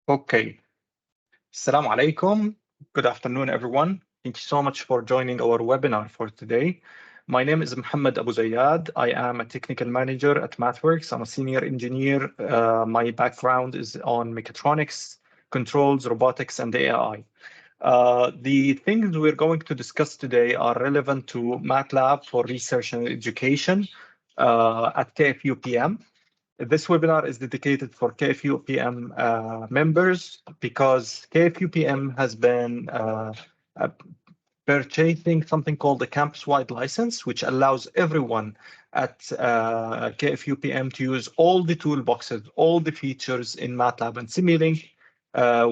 Okay. Assalamu alaikum. Good afternoon, everyone. Thank you so much for joining our webinar for today. My name is Mohammed Abu Zayyad. I am a technical manager at MathWorks. I'm a senior engineer. My background is on mechatronics, controls, robotics, and AI. The things we're going to discuss today are relevant to MATLAB for research and education at KFUPM. This webinar is dedicated for KFUPM members because KFUPM has been uh, purchasing something called the campus-wide license, which allows everyone at KFUPM to use all the toolboxes, all the features in MATLAB and Simulink,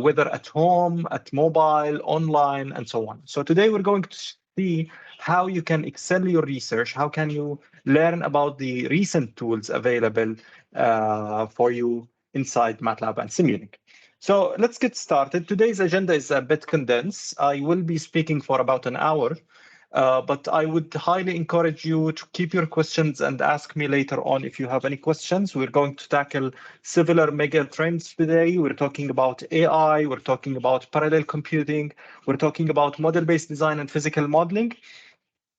whether at home, at mobile, online, and so on. So today we're going to see how you can excel your research, how can you learn about the recent tools available for you inside MATLAB and Simulink. So let's get started. Today's agenda is a bit condensed. I will be speaking for about an hour, but I would highly encourage you to keep your questions and ask me later on if you have any questions. We're going to tackle several mega trends today. We're talking about AI, we're talking about parallel computing, we're talking about model-based design and physical modeling.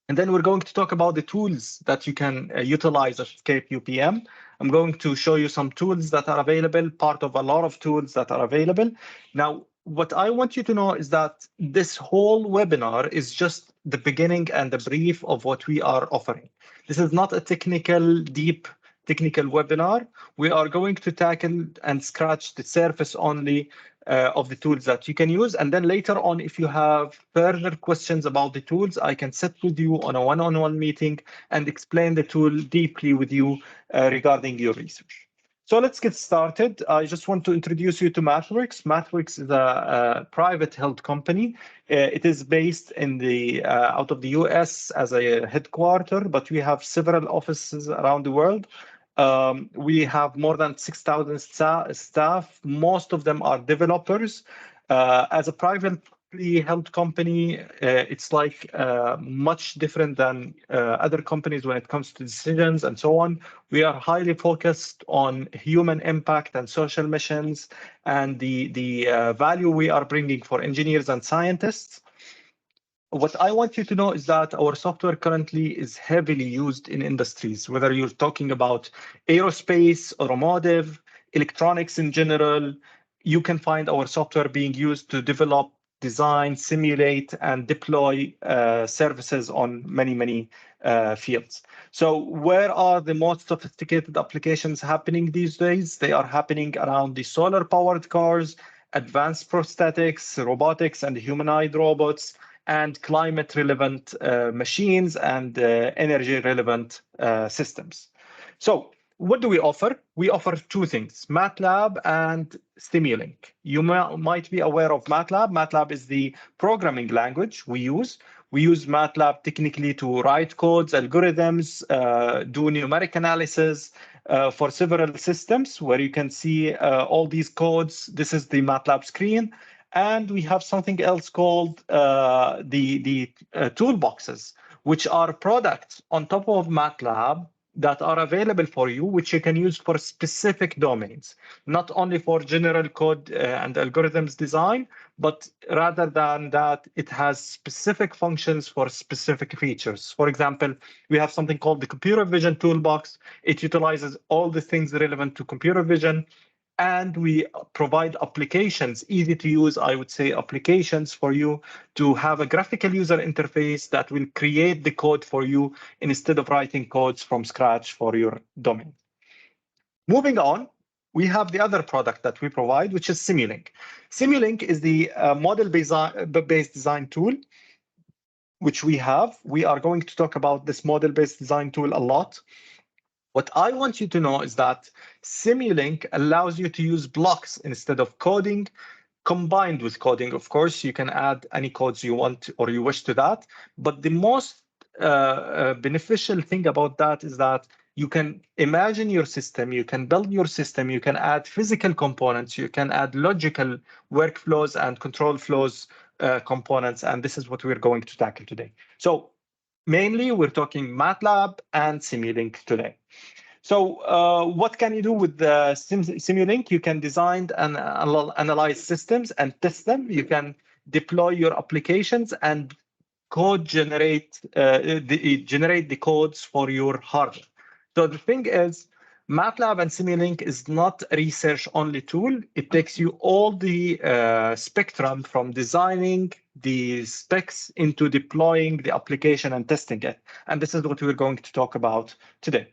And then we're going to talk about the tools that you can utilize at KFUPM. I'm going to show you some tools that are available, part of a lot of tools that are available. Now, what I want you to know is that this whole webinar is just the beginning and the brief of what we are offering. This is not a deep technical webinar. We are going to tackle and scratch the surface only of the tools that you can use. And then later on, if you have further questions about the tools, I can sit with you on a one-on-one meeting and explain the tool deeply with you regarding your research. So let's get started. I just want to introduce you to MathWorks. MathWorks is a private held company. It is based in out of the US as a headquarter, but we have several offices around the world. We have more than 6,000 staff. Most of them are developers. As a privately held company, it's like much different than other companies when it comes to decisions and so on. We are highly focused on human impact and social missions and the value we are bringing for engineers and scientists. What I want you to know is that our software currently is heavily used in industries, whether you're talking about aerospace, automotive, electronics in general. You can find our software being used to develop, design, simulate, and deploy services on many fields. So where are the most sophisticated applications happening these days? They are happening around the solar-powered cars, advanced prosthetics, robotics, and humanoid robots, and climate relevant machines and energy relevant systems. So what do we offer? We offer two things, MATLAB and Simulink. You might be aware of MATLAB. MATLAB is the programming language we use. We use MATLAB technically to write codes, algorithms, do numeric analysis for several systems where you can see all these codes. This is the MATLAB screen. And we have something else called the toolboxes, which are products on top of MATLAB that are available for you, which you can use for specific domains, not only for general code and algorithms design, but rather than that, it has specific functions for specific features. For example, we have something called the computer vision toolbox. It utilizes all the things relevant to computer vision. And we provide applications, easy to use, I would say, applications for you to have a graphical user interface that will create the code for you instead of writing codes from scratch for your domain. Moving on, we have the other product that we provide, which is Simulink. Simulink is the model-based design tool, which we have. We are going to talk about this model-based design tool a lot. What I want you to know is that Simulink allows you to use blocks instead of coding. Combined with coding, of course, you can add any codes you want or you wish to that. But the most beneficial thing about that is that you can imagine your system, you can build your system, you can add physical components, you can add logical workflows and control flows components. And this is what we're going to tackle today. So mainly, we're talking MATLAB and Simulink today. So what can you do with the Simulink? You can design and analyze systems and test them. You can deploy your applications and generate the codes for your hardware. So the thing is, MATLAB and Simulink is not a research-only tool. It takes you all the spectrum from designing the specs into deploying the application and testing it. And this is what we're going to talk about today.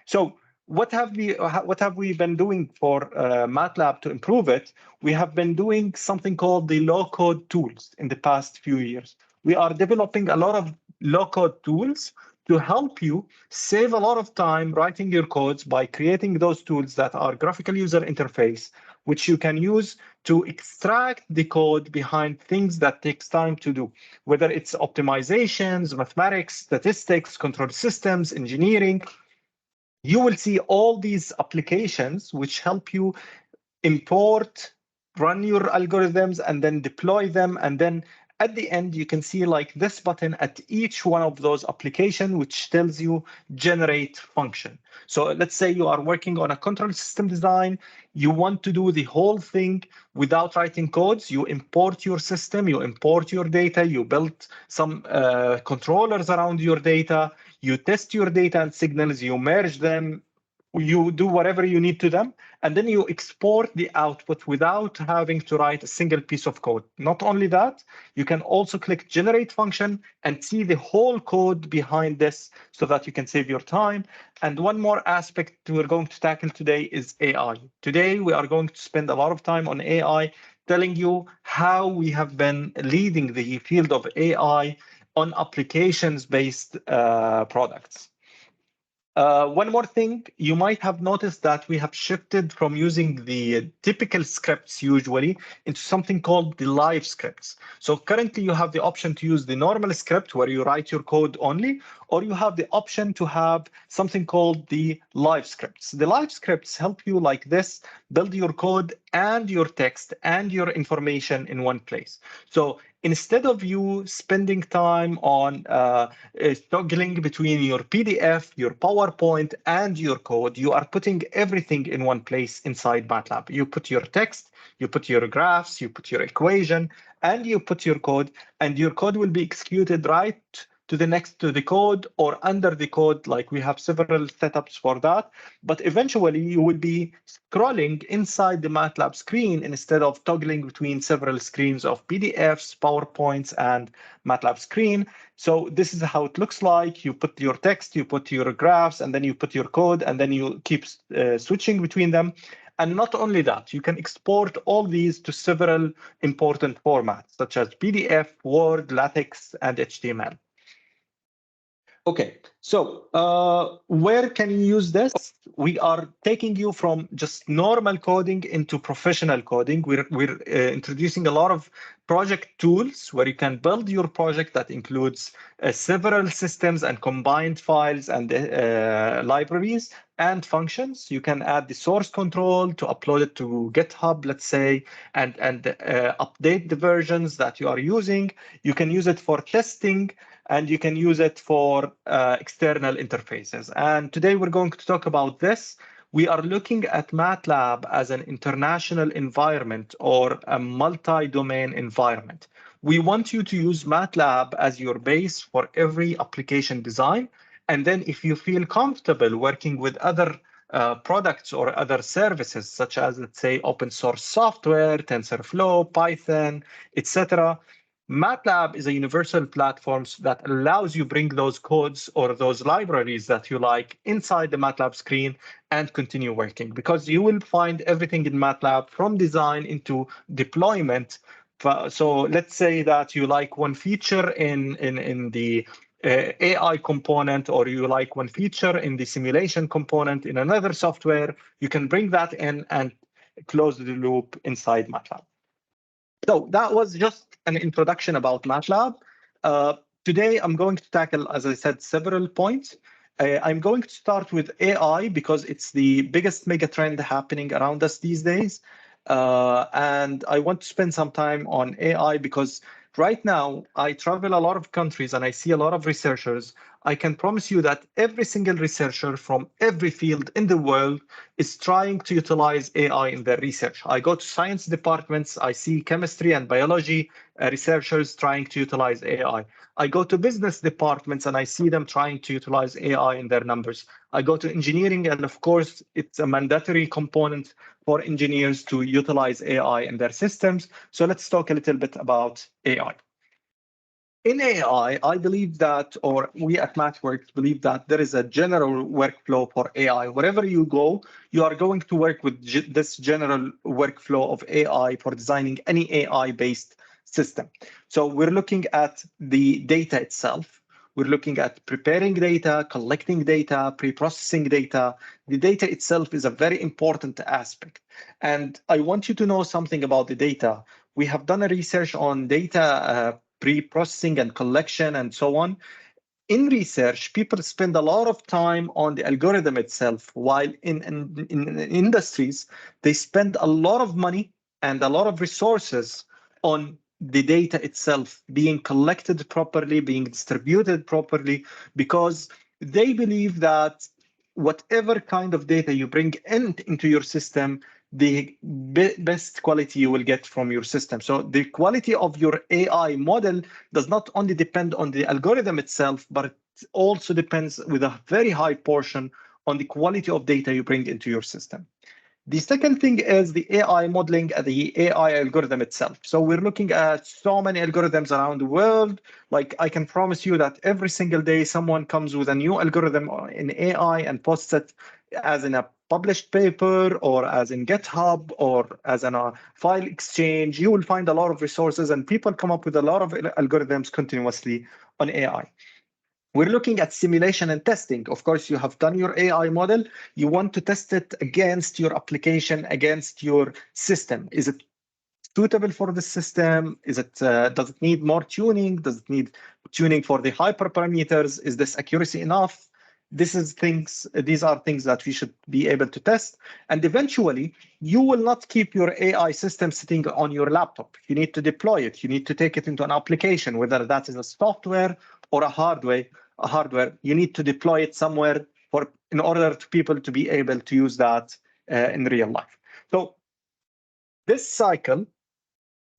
So what have we been doing for MATLAB to improve it? We have been doing something called the low-code tools in the past few years. We are developing a lot of low-code tools to help you save a lot of time writing your codes by creating those tools that are graphical user interface, which you can use to extract the code behind things that takes time to do, whether it's optimizations, mathematics, statistics, control systems, engineering. You will see all these applications which help you import, run your algorithms, and then deploy them. And then at the end, you can see like this button at each one of those applications, which tells you generate function. So let's say you are working on a control system design. You want to do the whole thing without writing codes. You import your system, you import your data, you build some controllers around your data, you test your data and signals, you merge them, you do whatever you need to them, and then you export the output without having to write a single piece of code. Not only that, you can also click generate function and see the whole code behind this so that you can save your time. And one more aspect we're going to tackle today is AI. Today, we are going to spend a lot of time on AI, telling you how we have been leading the field of AI on applications-based products. One more thing, you might have noticed that we have shifted from using the typical scripts usually into something called the live scripts. So currently you have the option to use the normal script where you write your code only, or you have the option to have something called the live scripts. The live scripts help you like this, build your code and your text and your information in one place. So instead of you spending time on toggling between your PDF, your PowerPoint, and your code, you are putting everything in one place inside MATLAB. You put your text, you put your graphs, you put your equation, and you put your code, and your code will be executed right to the next to the code or under the code. Like we have several setups for that, but eventually you will be scrolling inside the MATLAB screen instead of toggling between several screens of PDFs, PowerPoints, and MATLAB screen. So this is how it looks like. You put your text, you put your graphs, and then you put your code, and then you keep switching between them. And not only that, you can export all these to several important formats, such as PDF, Word, LaTeX, and HTML. Okay, so where can you use this? We are taking you from just normal coding into professional coding. We're introducing a lot of project tools where you can build your project that includes several systems and combined files and libraries and functions. You can add the source control to upload it to GitHub, let's say, and update the versions that you are using. You can use it for testing, and you can use it for external interfaces. And today we're going to talk about this. We are looking at MATLAB as an international environment or a multi-domain environment. We want you to use MATLAB as your base for every application design. And then if you feel comfortable working with other products or other services, such as, let's say, open source software, TensorFlow, Python, etc., MATLAB is a universal platform that allows you bring those codes or those libraries that you like inside the MATLAB screen and continue working, because you will find everything in MATLAB from design into deployment. So let's say that you like one feature in the AI component, or you like one feature in the simulation component in another software, you can bring that in and close the loop inside MATLAB. So that was just an introduction about MATLAB. Today, I'm going to tackle, as I said, several points. I'm going to start with AI because it's the biggest mega trend happening around us these days. And I want to spend some time on AI because Right now, I travel a lot of countries and I see a lot of researchers. I can promise you that every single researcher from every field in the world is trying to utilize AI in their research. I go to science departments, I see chemistry and biology researchers trying to utilize AI. I go to business departments and I see them trying to utilize AI in their numbers. I go to engineering, and of course, it's a mandatory component for engineers to utilize AI in their systems. So let's talk a little bit about AI. In AI, I believe that, or we at MathWorks believe that there is a general workflow for AI. Wherever you go, you are going to work with this general workflow of AI for designing any AI-based system. So we're looking at the data itself. We're looking at preparing data, collecting data, pre-processing data. The data itself is a very important aspect. And I want you to know something about the data. We have done a research on data pre-processing and collection and so on. In research, people spend a lot of time on the algorithm itself, while in industries, they spend a lot of money and a lot of resources on the data itself being collected properly, being distributed properly, because they believe that whatever kind of data you bring into your system, the best quality you will get from your system. So the quality of your AI model does not only depend on the algorithm itself, but it also depends with a very high portion on the quality of data you bring into your system. The second thing is the AI modeling and the AI algorithm itself. So we're looking at so many algorithms around the world. Like, I can promise you that every single day someone comes with a new algorithm in AI and posts it as in a published paper or as in GitHub or as in a file exchange. You will find a lot of resources and people come up with a lot of algorithms continuously on AI. We're looking at simulation and testing. Of course, you have done your AI model. You want to test it against your application, against your system. Is it suitable for the system? Is it does it need more tuning? Does it need tuning for the hyperparameters? Is this accuracy enough? These are things that we should be able to test. And eventually, you will not keep your AI system sitting on your laptop. You need to deploy it. You need to take it into an application, whether that is a software or a hardware. You need to deploy it somewhere in order to people to be able to use that in real life. So this cycle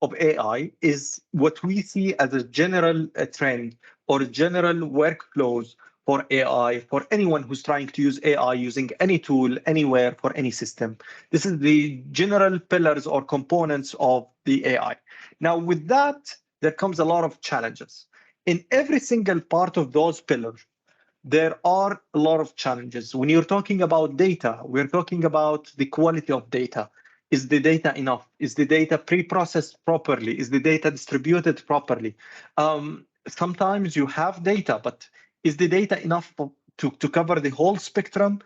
of AI is what we see as a general trend or general workflows for AI, for anyone who's trying to use AI using any tool, anywhere, for any system. This is the general pillars or components of the AI. Now, with that, there comes a lot of challenges. In every single part of those pillars, there are a lot of challenges. When you're talking about data, we're talking about the quality of data. Is the data enough? Is the data pre-processed properly? Is the data distributed properly? Sometimes you have data, but is the data enough to cover the whole spectrum?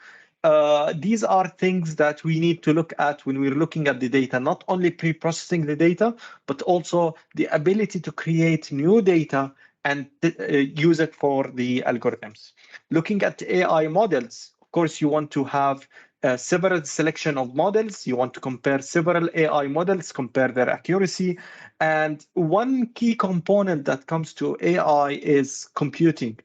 These are things that we need to look at when we're looking at the data, not only pre-processing the data, but also the ability to create new data and use it for the algorithms. Looking at AI models, of course, you want to have several selection of models. You want to compare several AI models, compare their accuracy. And one key component that comes to AI is computing.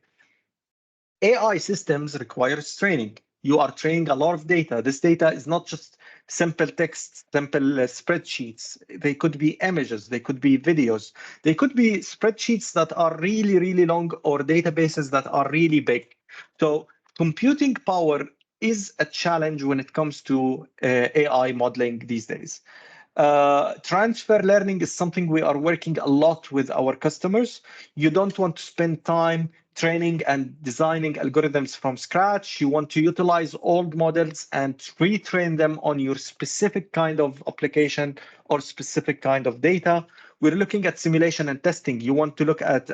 AI systems requires training. You are training a lot of data. This data is not just simple text, simple spreadsheets. They could be images, they could be videos, they could be spreadsheets that are really, really long or databases that are really big. So computing power is a challenge when it comes to AI modeling these days. Transfer learning is something we are working a lot with our customers. You don't want to spend time training and designing algorithms from scratch. You want to utilize old models and retrain them on your specific kind of application or specific kind of data. We're looking at simulation and testing. You want to look at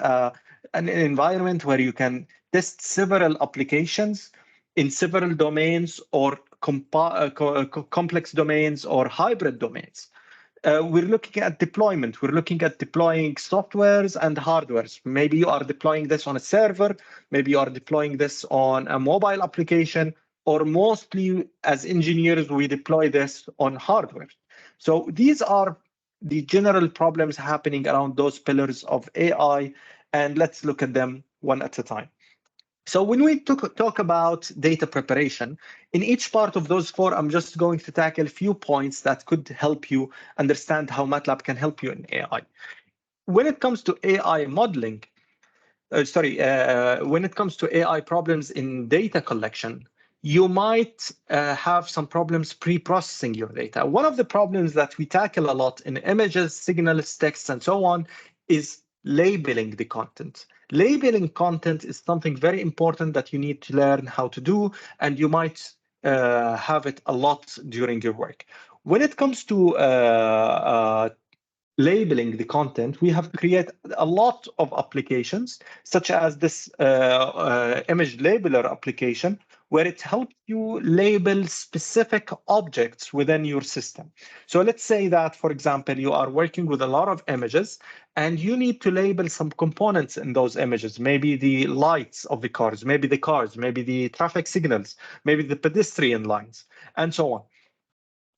an environment where you can test several applications in several domains or complex domains or hybrid domains. We're looking at deployment. We're looking at deploying softwares and hardwares. Maybe you are deploying this on a server. Maybe you are deploying this on a mobile application, or mostly as engineers, we deploy this on hardware. So these are the general problems happening around those pillars of AI, and let's look at them one at a time. So when we talk about data preparation, in each part of those four, I'm just going to tackle a few points that could help you understand how MATLAB can help you in AI. When it comes to AI modeling, when it comes to AI problems in data collection, you might have some problems pre-processing your data. One of the problems that we tackle a lot in images, signals, texts, and so on is labeling the content. Labeling content is something very important that you need to learn how to do, and you might have it a lot during your work. When it comes to labeling the content, we have created a lot of applications, such as this image labeler application, where it helps you label specific objects within your system. So let's say that, for example, you are working with a lot of images and you need to label some components in those images, maybe the lights of the cars, maybe the traffic signals, maybe the pedestrian lines, and so on.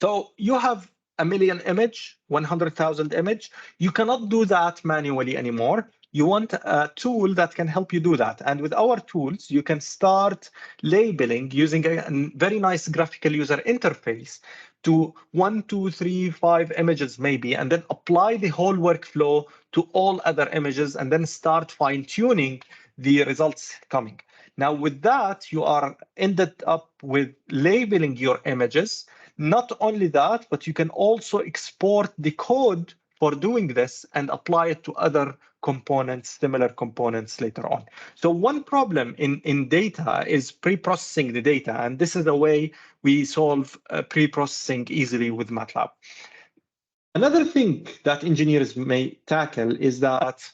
So you have a million image, 100,000 image. You cannot do that manually anymore. You want a tool that can help you do that. And with our tools, you can start labeling using a very nice graphical user interface to 1, 2, 3, 5 images maybe, and then apply the whole workflow to all other images, and then start fine-tuning the results coming. Now, with that, you are ended up with labeling your images. Not only that, but you can also export the code for doing this and apply it to other components, similar components later on. So one problem in data is pre-processing the data, and this is the way we solve pre-processing easily with MATLAB. Another thing that engineers may tackle is that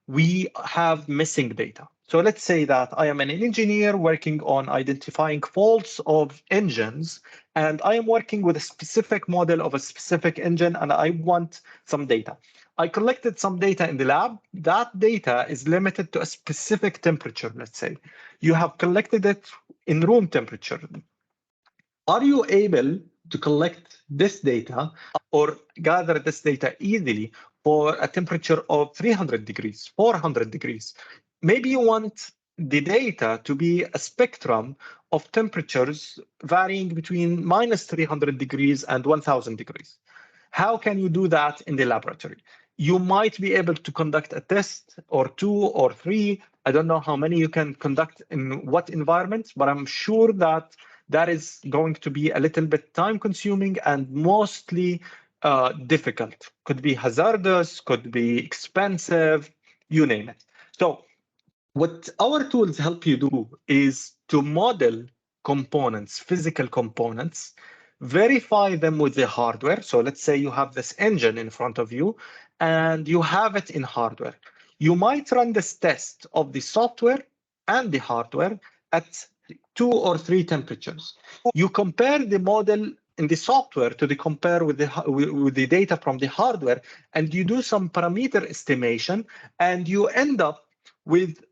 we have missing data. So let's say that I am an engineer working on identifying faults of engines, and I am working with a specific model of a specific engine, and I want some data. I collected some data in the lab. That data is limited to a specific temperature, let's say. You have collected it in room temperature. Are you able to collect this data or gather this data easily for a temperature of 300 degrees, 400 degrees? Maybe you want the data to be a spectrum of temperatures varying between minus 300 degrees and 1000 degrees. How can you do that in the laboratory? You might be able to conduct a test or 2 or 3. I don't know how many you can conduct in what environment, but I'm sure that that is going to be a little bit time consuming and mostly difficult. Could be hazardous, could be expensive, you name it. So what our tools help you do is to model components, physical components, verify them with the hardware. So let's say you have this engine in front of you and you have it in hardware. You might run this test of the software and the hardware at 2 or 3 temperatures. You compare the model in the software to the compare with the data from the hardware, and you do some parameter estimation, and you end up with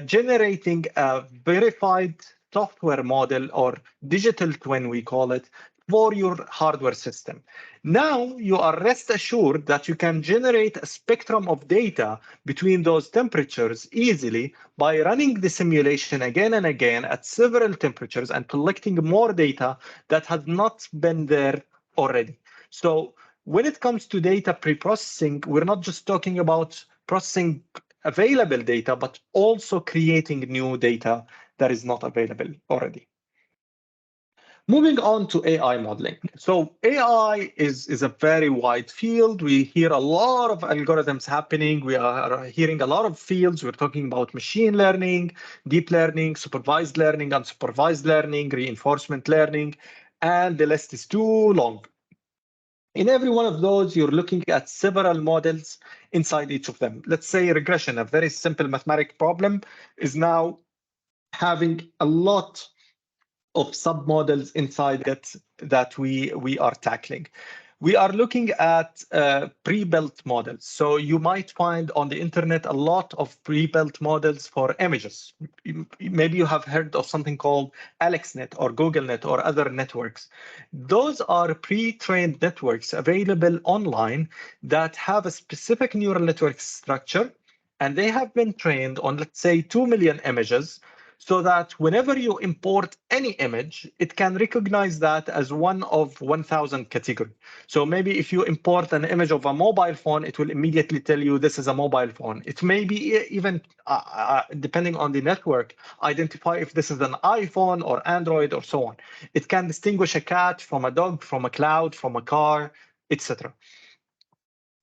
generating a verified software model, or digital twin, we call it, for your hardware system. Now you are rest assured that you can generate a spectrum of data between those temperatures easily by running the simulation again and again at several temperatures and collecting more data that has not been there already. So when it comes to data pre-processing, we're not just talking about processing available data, but also creating new data that is not available already. Moving on to AI modeling. So AI is a very wide field. We hear a lot of algorithms happening. We are hearing a lot of fields. We're talking about machine learning, deep learning, supervised learning, unsupervised learning, reinforcement learning, and the list is too long. In every one of those, you're looking at several models inside each of them. Let's say regression, a very simple mathematical problem, is now having a lot of submodels inside it that we are tackling. We are looking at pre-built models. So you might find on the internet a lot of pre-built models for images. Maybe you have heard of something called AlexNet or GoogleNet or other networks. Those are pre-trained networks available online that have a specific neural network structure, and they have been trained on, let's say, 2 million images, so that whenever you import any image, it can recognize that as one of 1,000 category. So maybe if you import an image of a mobile phone, it will immediately tell you this is a mobile phone. It may be even, depending on the network, identify if this is an iPhone or Android or so on. It can distinguish a cat from a dog, from a cloud, from a car, etc.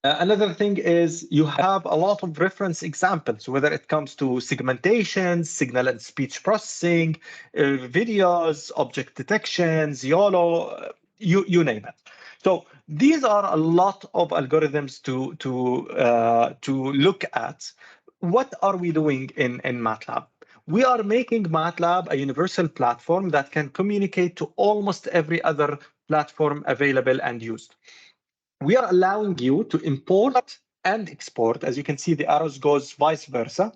Another thing is you have a lot of reference examples, whether it comes to segmentation, signal and speech processing, videos, object detections, YOLO, you name it. So these are a lot of algorithms to look at. What are we doing in MATLAB? We are making MATLAB a universal platform that can communicate to almost every other platform available and used. We are allowing you to import and export. As you can see, the arrows goes vice versa,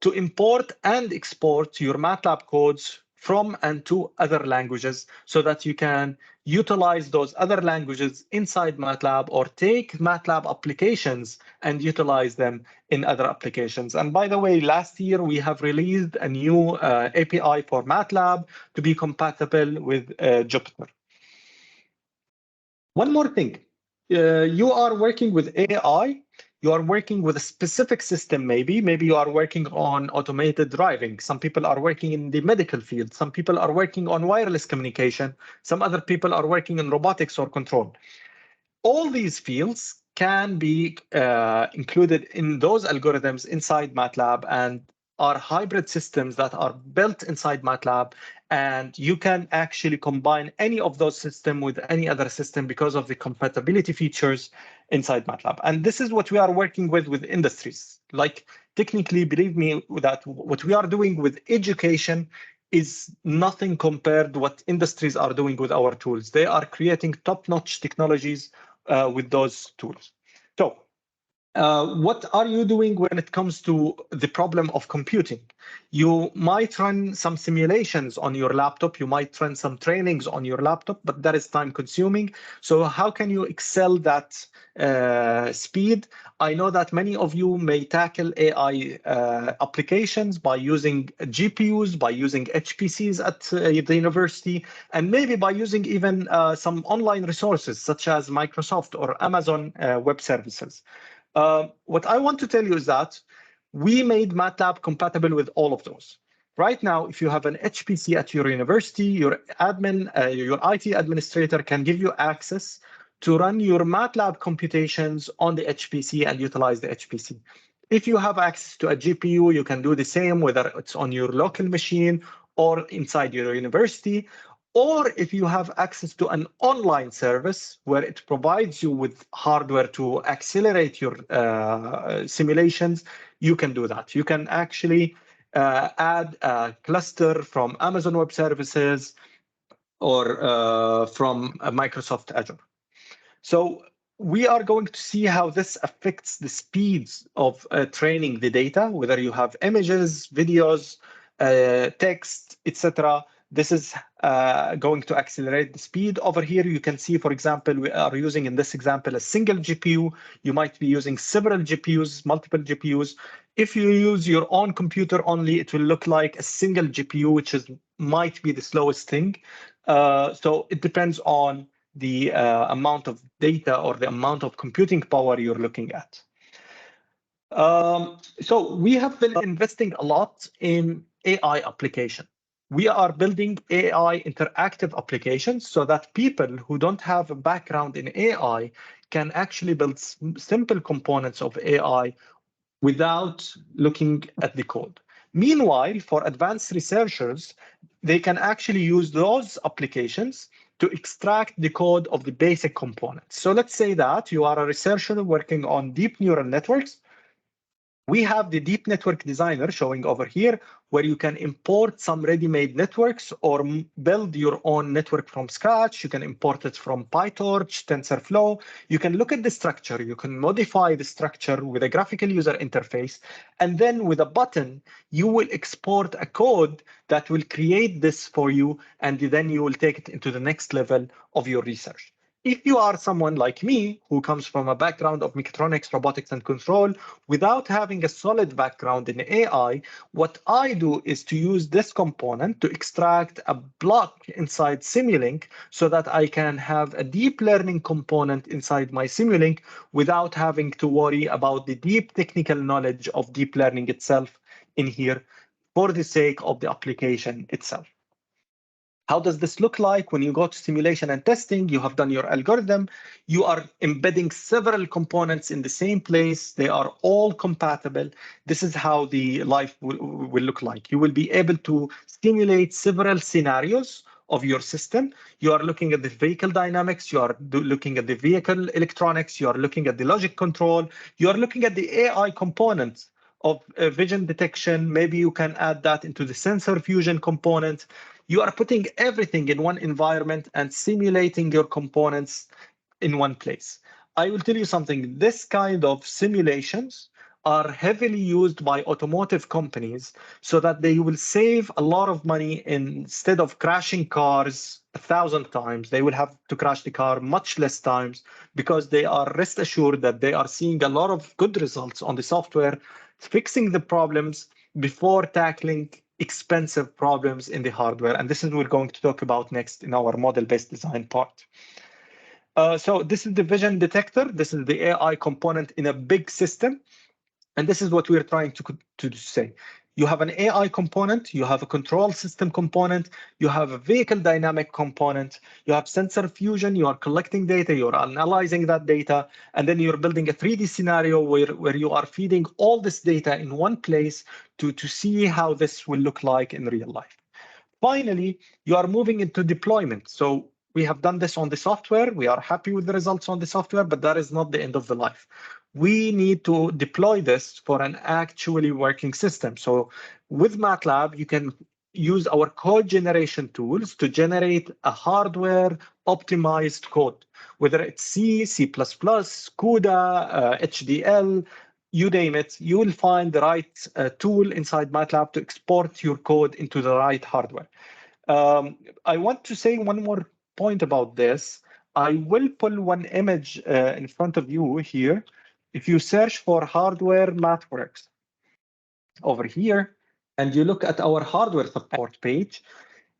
to import and export your MATLAB codes from and to other languages so that you can utilize those other languages inside MATLAB, or take MATLAB applications and utilize them in other applications. And by the way, last year we have released a new API for MATLAB to be compatible with Jupyter. One more thing. You are working with AI, you are working with a specific system, maybe you are working on automated driving. Some people are working in the medical field. Some people are working on wireless communication. Some other people are working in robotics or control. All these fields can be included in those algorithms inside MATLAB, and are hybrid systems that are built inside MATLAB, and you can actually combine any of those systems with any other system because of the compatibility features inside MATLAB. And this is what we are working with industries. Like, technically, believe me, that what we are doing with education is nothing compared to what industries are doing with our tools. They are creating top-notch technologies with those tools. So what are you doing when it comes to the problem of computing? You might run some simulations on your laptop, you might run some trainings on your laptop, but that is time consuming. So how can you excel that speed? I know that many of you may tackle AI applications by using GPUs, by using HPCs at the university, and maybe by using even some online resources such as Microsoft or Amazon Web Services. What I want to tell you is that we made MATLAB compatible with all of those. Right now, if you have an HPC at your university, your admin, your IT administrator can give you access to run your MATLAB computations on the HPC and utilize the HPC. If you have access to a GPU, you can do the same, whether it's on your local machine or inside your university. Or if you have access to an online service where it provides you with hardware to accelerate your simulations, you can do that. You can actually add a cluster from Amazon Web Services or from Microsoft Azure. So we are going to see how this affects the speeds of training the data, whether you have images, videos, text, etc. This is going to accelerate the speed. Over here, you can see, for example, we are using in this example a single GPU. You might be using several GPUs, multiple GPUs. If you use your own computer only, it will look like a single GPU, which might be the slowest thing. So it depends on the amount of data or the amount of computing power you're looking at. So we have been investing a lot in AI application. We are building AI interactive applications so that people who don't have a background in AI can actually build simple components of AI without looking at the code. Meanwhile, for advanced researchers, they can actually use those applications to extract the code of the basic components. So let's say that you are a researcher working on deep neural networks. We have the deep network designer showing over here, where you can import some ready-made networks or build your own network from scratch. You can import it from PyTorch, TensorFlow. You can look at the structure. You can modify the structure with a graphical user interface. And then with a button, you will export a code that will create this for you. And then you will take it into the next level of your research. If you are someone like me, who comes from a background of mechatronics, robotics, and control, without having a solid background in AI, what I do is to use this component to extract a block inside Simulink so that I can have a deep learning component inside my Simulink without having to worry about the deep technical knowledge of deep learning itself in here for the sake of the application itself. How does this look like? When you go to simulation and testing, you have done your algorithm, you are embedding several components in the same place, they are all compatible. This is how the life will look like. You will be able to simulate several scenarios of your system. You are looking at the vehicle dynamics, you are looking at the vehicle electronics, you are looking at the logic control, you are looking at the AI components of vision detection. Maybe you can add that into the sensor fusion component. You are putting everything in one environment and simulating your components in one place. I will tell you something. This kind of simulations are heavily used by automotive companies so that they will save a lot of money. Instead of crashing cars 1,000 times, they will have to crash the car much less times because they are rest assured that they are seeing a lot of good results on the software, fixing the problems before tackling expensive problems in the hardware. And this is what we're going to talk about next in our model-based design part. So this is the vision detector. This is the AI component in a big system. And this is what we're trying to say. You have an AI component, you have a control system component, you have a vehicle dynamic component, you have sensor fusion, you are collecting data, you're analyzing that data, and then you're building a 3D scenario where you are feeding all this data in one place to see how this will look like in real life. Finally, you are moving into deployment. So we have done this on the software. We are happy with the results on the software, but that is not the end of the life. We need to deploy this for an actually working system. So with MATLAB, you can use our code generation tools to generate a hardware optimized code, whether it's C, C++, CUDA, HDL, you name it, you will find the right tool inside MATLAB to export your code into the right hardware. I want to say one more point about this. I will pull one image in front of you here. If you search for hardware MathWorks over here, and you look at our hardware support page,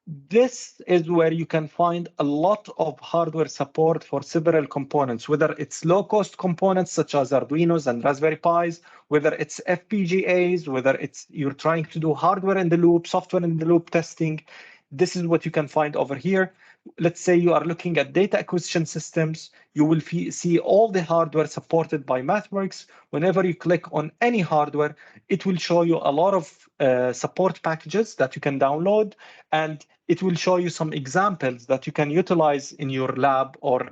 this is where you can find a lot of hardware support for several components, whether it's low-cost components such as Arduinos and Raspberry Pis, whether it's FPGAs, whether it's you're trying to do hardware in the loop, software in the loop testing. This is what you can find over here. Let's say you are looking at data acquisition systems, you will see all the hardware supported by MathWorks. Whenever you click on any hardware, it will show you a lot of support packages that you can download, and it will show you some examples that you can utilize in your lab or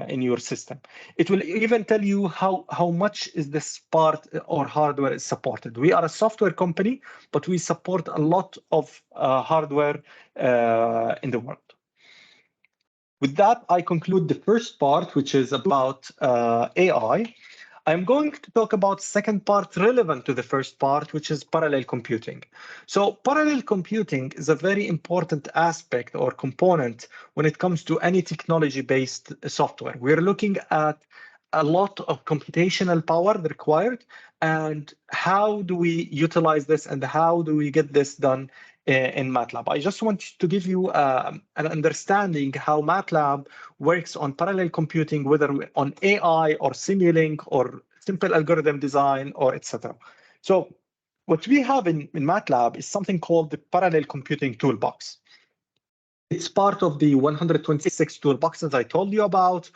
in your system. It will even tell you how much is this part or hardware is supported. We are a software company, but we support a lot of hardware in the world. With that, I conclude the first part, which is about AI. I'm going to talk about second part relevant to the first part, which is parallel computing. So parallel computing is a very important aspect or component when it comes to any technology-based software. We're looking at a lot of computational power required, and how do we utilize this and how do we get this done in MATLAB. I just want to give you an understanding how MATLAB works on parallel computing, whether on AI or Simulink or simple algorithm design or etc. So what we have in MATLAB is something called the parallel computing toolbox. It's part of the 126 toolboxes I told you about.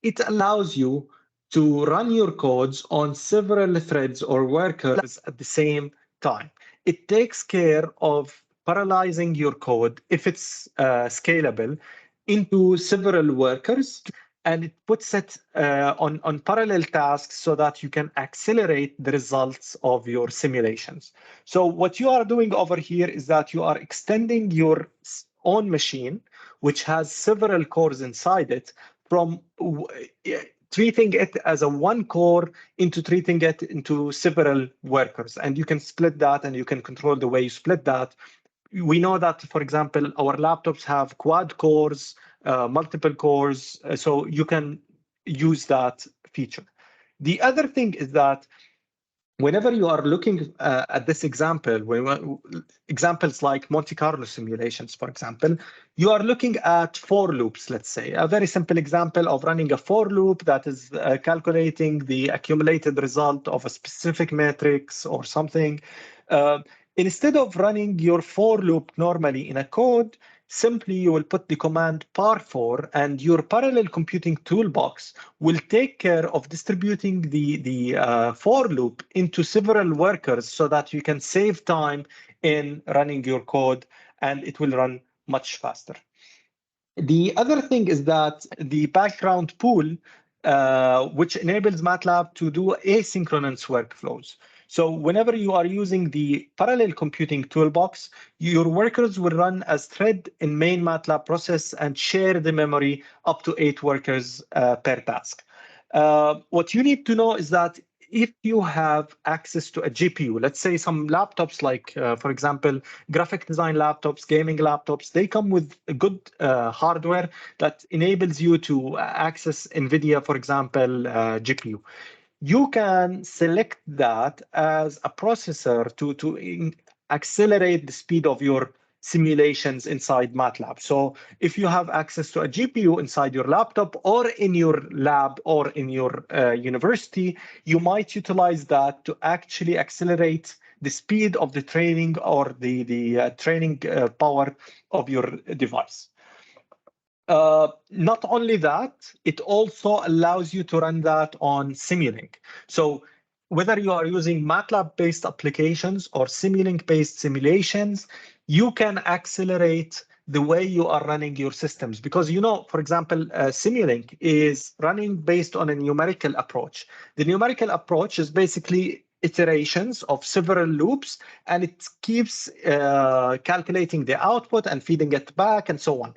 It allows you to run your codes on several threads or workers at the same time. It takes care of parallelizing your code, if it's scalable, into several workers. and it puts it on parallel tasks so that you can accelerate the results of your simulations. So what you are doing over here is that you are extending your own machine, which has several cores inside it, from treating it as a one core into treating it into several workers. And you can split that, and you can control the way you split that. We know that, for example, our laptops have quad cores, multiple cores, so you can use that feature. The other thing is that whenever you are looking at this example, examples like Monte Carlo simulations, for example, you are looking at for loops, let's say. A very simple example of running a for loop that is calculating the accumulated result of a specific matrix or something. Instead of running your for loop normally in a code, simply you will put the command par4, and your parallel computing toolbox will take care of distributing the for loop into several workers so that you can save time in running your code, and it will run much faster. The other thing is that the background pool, which enables MATLAB to do asynchronous workflows. So whenever you are using the parallel computing toolbox, your workers will run as thread in main MATLAB process and share the memory up to 8 workers per task. What you need to know is that if you have access to a GPU, let's say some laptops like, for example, graphic design laptops, gaming laptops, they come with a good hardware that enables you to access NVIDIA, for example, GPU. You can select that as a processor to accelerate the speed of your simulations inside MATLAB. So if you have access to a GPU inside your laptop or in your lab or in your university, you might utilize that to actually accelerate the speed of the training or the training power of your device. Not only that, it also allows you to run that on Simulink. So whether you are using MATLAB-based applications or Simulink-based simulations, you can accelerate the way you are running your systems. Because, you know, for example, Simulink is running based on a numerical approach. The numerical approach is basically iterations of several loops, and it keeps calculating the output and feeding it back and so on.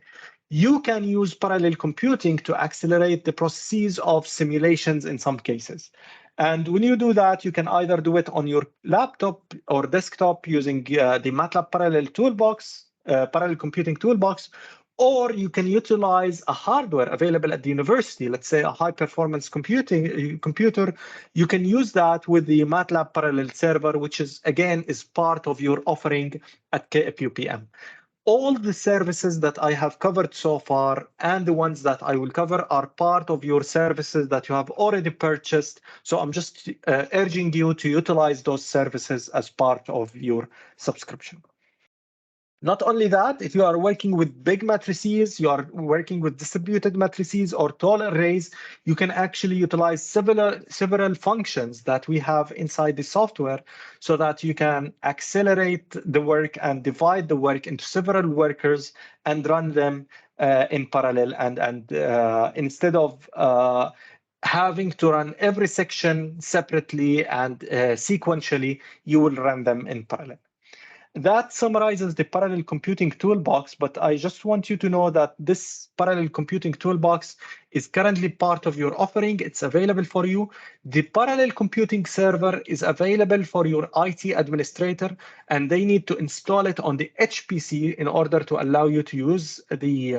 You can use parallel computing to accelerate the processes of simulations in some cases. And when you do that, you can either do it on your laptop or desktop using the MATLAB parallel toolbox, parallel computing toolbox, or you can utilize a hardware available at the university, let's say a high performance computer. You can use that with the MATLAB parallel server, which is, again, is part of your offering at KFUPM. All the services that I have covered so far and the ones that I will cover are part of your services that you have already purchased. So I'm just urging you to utilize those services as part of your subscription. Not only that, if you are working with big matrices, you are working with distributed matrices or tall arrays, you can actually utilize several functions that we have inside the software so that you can accelerate the work and divide the work into several workers and run them in parallel. And instead of having to run every section separately and sequentially, you will run them in parallel. That summarizes the parallel computing toolbox, but I just want you to know that this parallel computing toolbox is currently part of your offering. It's available for you. The parallel computing server is available for your IT administrator, and they need to install it on the HPC in order to allow you to use the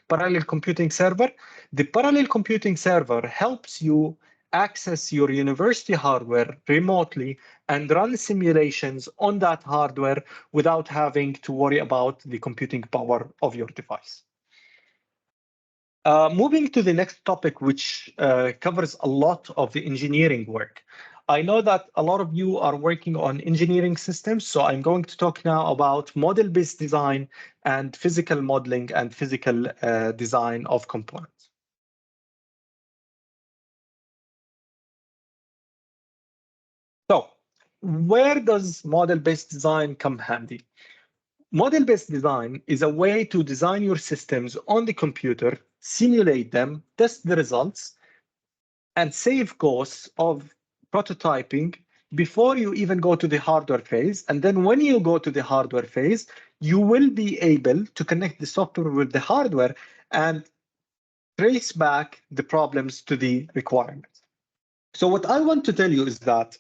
parallel computing server. The parallel computing server helps you access your university hardware remotely and run simulations on that hardware without having to worry about the computing power of your device. Moving to the next topic, which covers a lot of the engineering work. I know that a lot of you are working on engineering systems, so I'm going to talk now about model-based design and physical modeling and physical design of components. So where does model-based design come handy? Model-based design is a way to design your systems on the computer simulate them, test the results, and save costs of prototyping before you even go to the hardware phase. And then when you go to the hardware phase, you will be able to connect the software with the hardware and trace back the problems to the requirements. So what I want to tell you is that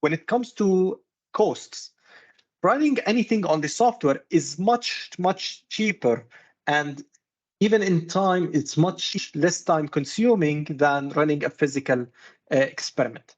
when it comes to costs, running anything on the software is much cheaper, and even in time, it's much less time consuming than running a physical experiment.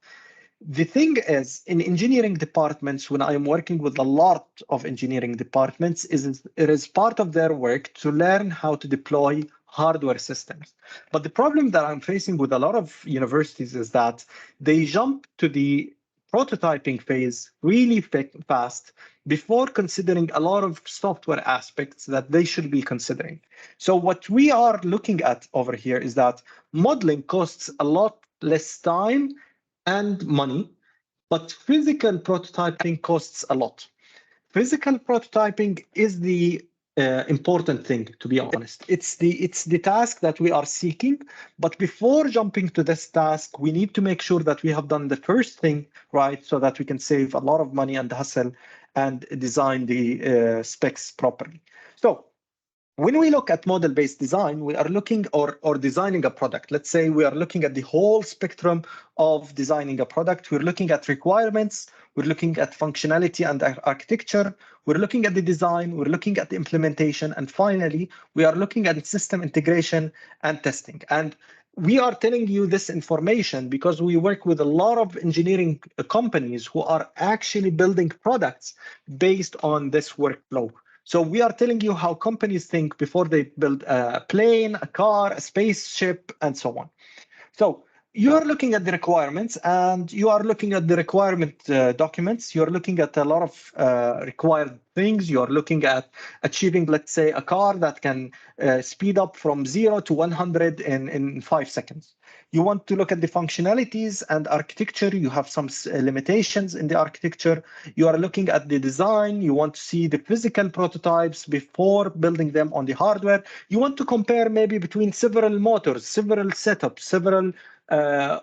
The thing is, in engineering departments, when I'm working with a lot of engineering departments, it is part of their work to learn how to deploy hardware systems. But the problem that I'm facing with a lot of universities is that they jump to the prototyping phase really fast before considering a lot of software aspects that they should be considering. So what we are looking at over here is that modeling costs a lot less time and money, but physical prototyping costs a lot. Physical prototyping is the important thing, to be honest. It's the task that we are seeking, but before jumping to this task, we need to make sure that we have done the first thing right, so that we can save a lot of money and hassle and design the specs properly. So when we look at model-based design, we are looking or designing a product. Let's say we are looking at the whole spectrum of designing a product. We're looking at requirements, we're looking at functionality and architecture, we're looking at the design, we're looking at the implementation, and finally, we are looking at system integration and testing. And we are telling you this information because we work with a lot of engineering companies who are actually building products based on this workflow. So we are telling you how companies think before they build a plane, a car, a spaceship, and so on. So you are looking at the requirements, and you are looking at the requirement documents. You're looking at a lot of required things. You're looking at achieving, let's say, a car that can speed up from 0 to 100 in 5 seconds. You want to look at the functionalities and architecture. You have some limitations in the architecture. You are looking at the design. You want to see the physical prototypes before building them on the hardware. You want to compare maybe between several motors, several setups, several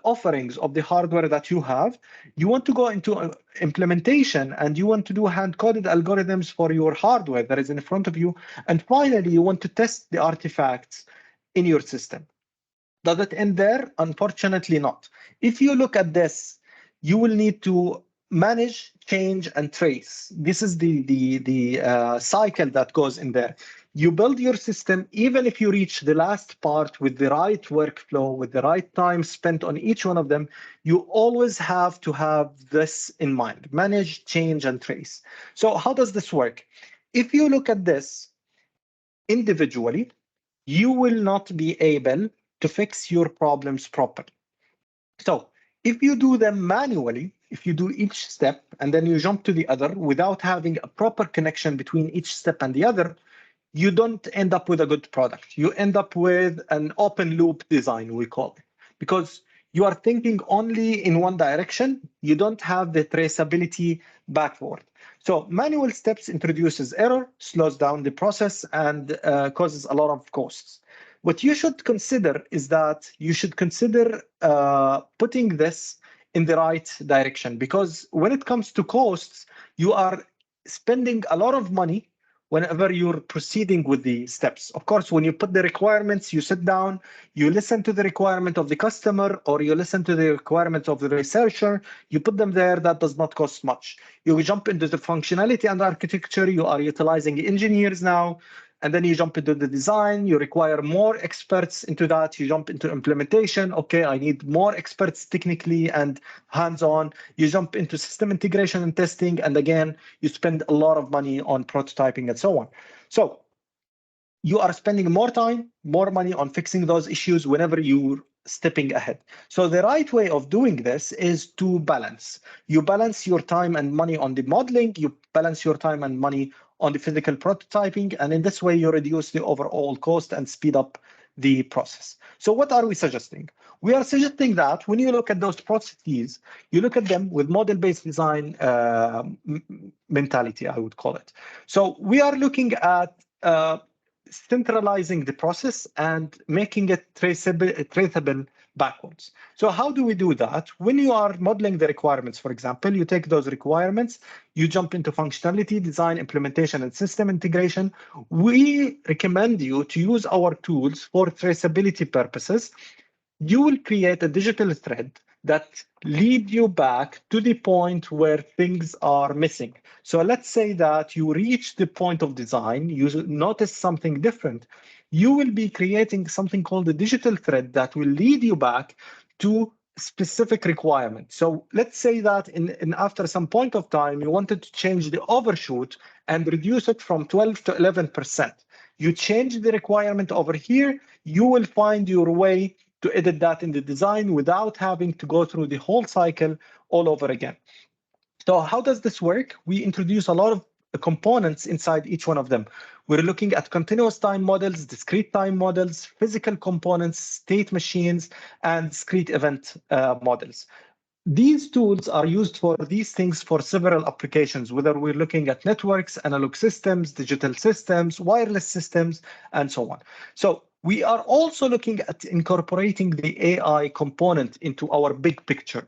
offerings of the hardware that you have. You want to go into implementation, and you want to do hand-coded algorithms for your hardware that is in front of you. And finally, you want to test the artifacts in your system. Does it end there? Unfortunately not. If you look at this, you will need to manage, change, and trace. This is the cycle that goes in there. You build your system, even if you reach the last part with the right workflow, with the right time spent on each one of them, you always have to have this in mind: manage, change, and trace. So how does this work? If you look at this individually, you will not be able to fix your problems properly. So if you do them manually, if you do each step and then you jump to the other without having a proper connection between each step and the other, you don't end up with a good product. You end up with an open loop design, we call it, because you are thinking only in one direction. You don't have the traceability backward. So manual steps introduces error, slows down the process, and causes a lot of costs. What you should consider is that you should consider putting this in the right direction, because when it comes to costs, you are spending a lot of money whenever you're proceeding with the steps. Of course, when you put the requirements, you sit down, you listen to the requirement of the customer, or you listen to the requirements of the researcher, you put them there. That does not cost much. You jump into the functionality and architecture, you are utilizing engineers now, and then you jump into the design, you require more experts into that, you jump into implementation. Okay, I need more experts technically and hands-on. You jump into system integration and testing, and again, you spend a lot of money on prototyping and so on. So you are spending more time, more money on fixing those issues whenever you're stepping ahead. So the right way of doing this is to balance. You balance your time and money on the modeling, you balance your time and money on the physical prototyping, and in this way you reduce the overall cost and speed up the process. So what are we suggesting? We are suggesting that when you look at those processes, you look at them with model-based design mentality, I would call it. So we are looking at centralizing the process and making it traceable backwards. So how do we do that? When you are modeling the requirements, for example, you take those requirements, you jump into functionality, design, implementation, and system integration. We recommend you to use our tools for traceability purposes. You will create a digital thread that lead you back to the point where things are missing. So let's say that you reach the point of design, you notice something different. You will be creating something called a digital thread that will lead you back to specific requirements. So let's say that in after some point of time, you wanted to change the overshoot and reduce it from 12 to 11%. You change the requirement over here, you will find your way to edit that in the design without having to go through the whole cycle all over again. So how does this work? We introduce a lot of components inside each one of them. We're looking at continuous time models, discrete time models, physical components, state machines, and discrete event models. These tools are used for these things for several applications, whether we're looking at networks, analog systems, digital systems, wireless systems, and so on. So we are also looking at incorporating the AI component into our big picture.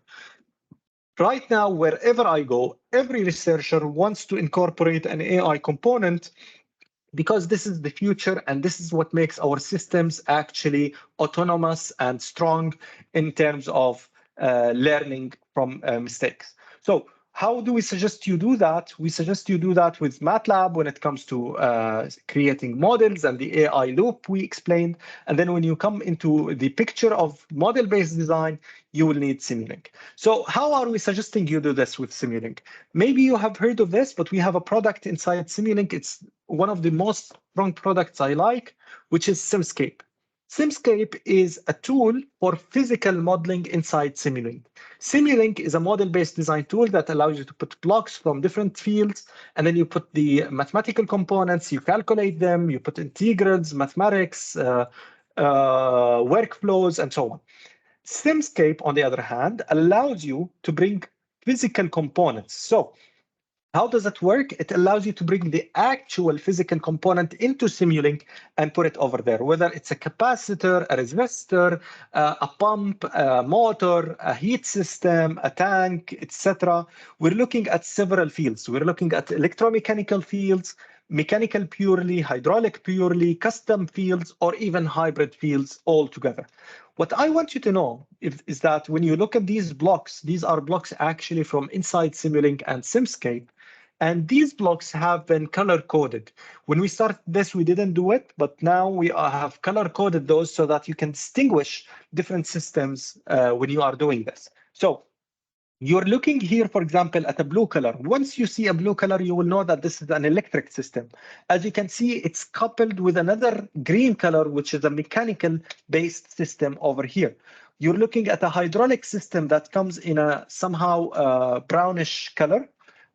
Right now, wherever I go, every researcher wants to incorporate an AI component because this is the future and this is what makes our systems actually autonomous and strong in terms of learning from mistakes. So how do we suggest you do that? We suggest you do that with MATLAB when it comes to creating models and the AI loop we explained. And then when you come into the picture of model-based design, you will need Simulink. So how are we suggesting you do this with Simulink? Maybe you have heard of this, but we have a product inside Simulink. It's one of the most strong products I like, which is Simscape. Simscape is a tool for physical modeling inside Simulink. Simulink is a model-based design tool that allows you to put blocks from different fields, and then you put the mathematical components, you calculate them, you put integrals, mathematics, workflows, and so on. Simscape, on the other hand, allows you to bring physical components. So how does it work? It allows you to bring the actual physical component into Simulink and put it over there, whether it's a capacitor, a resistor, a pump, a motor, a heat system, a tank, etc. We're looking at several fields. We're looking at electromechanical fields, mechanical purely, hydraulic purely, custom fields, or even hybrid fields all together. What I want you to know is that when you look at these blocks, these are blocks actually from inside Simulink and Simscape. And these blocks have been color coded. When we started this, we didn't do it, but now we have color coded those so that you can distinguish different systems when you are doing this. So you're looking here, for example, at a blue color. Once you see a blue color, you will know that this is an electric system. As you can see, it's coupled with another green color, which is a mechanical-based system over here. You're looking at a hydraulic system that comes in a somehow brownish color.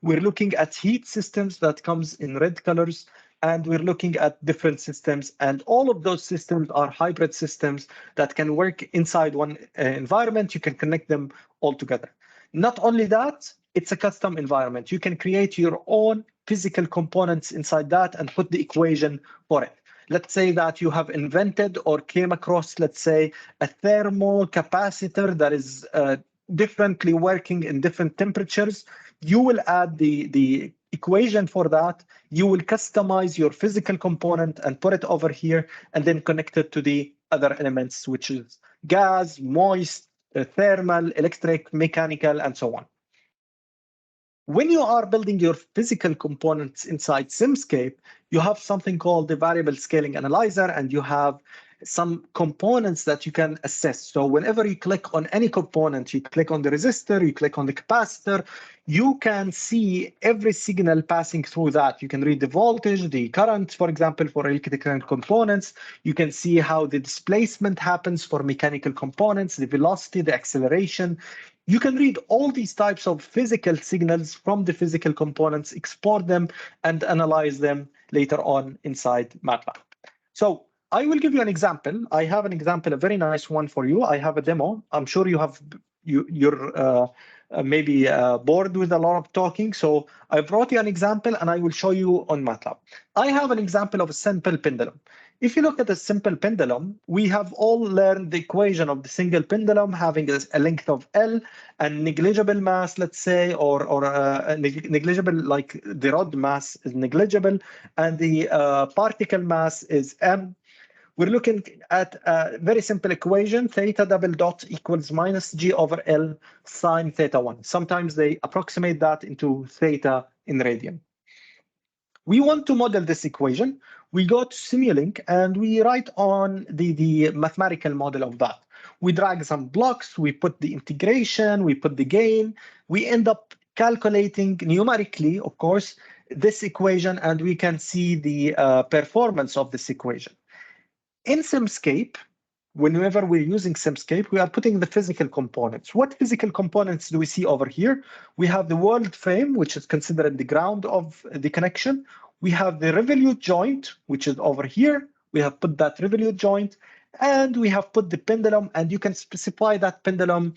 We're looking at heat systems that comes in red colors, and we're looking at different systems. And all of those systems are hybrid systems that can work inside one environment. You can connect them all together. Not only that, it's a custom environment. You can create your own physical components inside that and put the equation for it. Let's say that you have invented or came across, let's say, a thermal capacitor that is differently working in different temperatures. You will add the equation for that. You will customize your physical component and put it over here and then connect it to the other elements, which is gas, moist, thermal, electric, mechanical, and so on. When you are building your physical components inside Simscape, you have something called the variable scaling analyzer, and you have some components that you can assess. So whenever you click on any component, you click on the resistor, you click on the capacitor, you can see every signal passing through that. You can read the voltage, the current, for example, for electrical components. You can see how the displacement happens for mechanical components, the velocity, the acceleration. You can read all these types of physical signals from the physical components, export them, and analyze them later on inside MATLAB. So I will give you an example. I have an example, a very nice one for you. I have a demo. I'm sure you have you're maybe bored with a lot of talking. So I brought you an example, and I will show you on MATLAB. I have an example of a simple pendulum. If you look at a simple pendulum, we have all learned the equation of the single pendulum having a length of L and negligible mass, let's say, or negligible, like the rod mass is negligible, and the particle mass is M. We're looking at a very simple equation, theta double dot equals minus G over L sine theta 1. Sometimes they approximate that into theta in radian. We want to model this equation. We go to Simulink and we write on the mathematical model of that. We drag some blocks, we put the integration, we put the gain. We end up calculating numerically, of course, this equation, and we can see the performance of this equation. In Simscape, whenever we're using Simscape, we are putting the physical components. What physical components do we see over here? We have the world frame, which is considered the ground of the connection. We have the revolute joint, which is over here. We have put that revolute joint, and we have put the pendulum, and you can specify that pendulum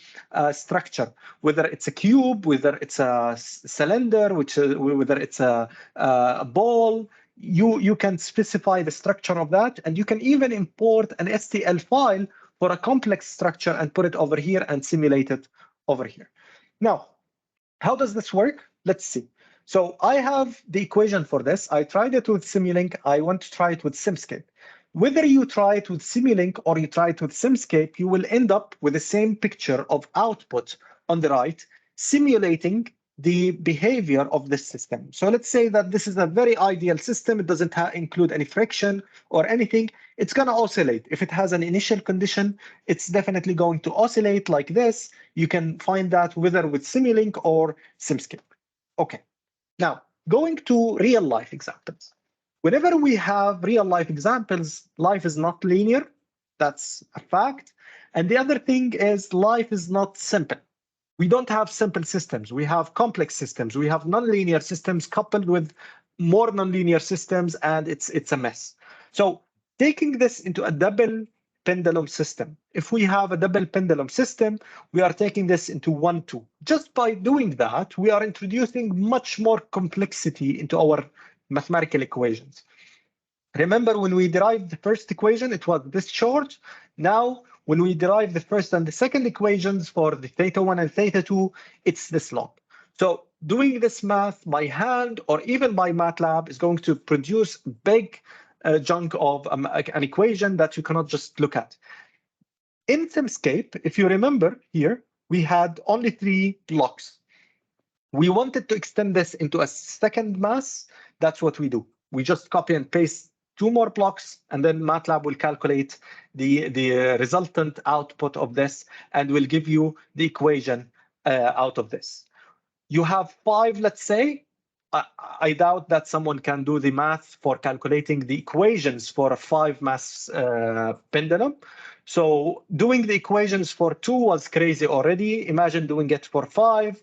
structure, whether it's a cube, whether it's a cylinder, whether it's a ball. You can specify the structure of that, and you can even import an STL file for a complex structure and put it over here and simulate it over here. Now, how does this work? Let's see. So I have the equation for this. I tried it with Simulink. I want to try it with Simscape. Whether you try it with Simulink or you try it with Simscape, you will end up with the same picture of output on the right, simulating the behavior of this system. So let's say that this is a very ideal system. It doesn't include any friction or anything. It's going to oscillate. If it has an initial condition, it's definitely going to oscillate like this. You can find that whether with Simulink or Simscape. Okay. Now, going to real life examples. Whenever we have real life examples, life is not linear. That's a fact. And the other thing is life is not simple. We don't have simple systems. We have complex systems. We have nonlinear systems coupled with more nonlinear systems, and it's a mess. So taking this into a double pendulum system, if we have a double pendulum system, we are taking this into 1, 2. Just by doing that, we are introducing much more complexity into our mathematical equations. Remember, when we derived the first equation, it was this short. Now, when we derive the first and the second equations for the theta 1 and theta 2, it's this long. So doing this math by hand or even by MATLAB is going to produce a big chunk of an equation that you cannot just look at. In Simscape, if you remember here, we had only 3 blocks. We wanted to extend this into a second mass. That's what we do. We just copy and paste 2 more blocks, and then MATLAB will calculate the resultant output of this and will give you the equation out of this. You have 5, let's say. I doubt that someone can do the math for calculating the equations for a 5-mass pendulum. So doing the equations for 2 was crazy already. Imagine doing it for 5.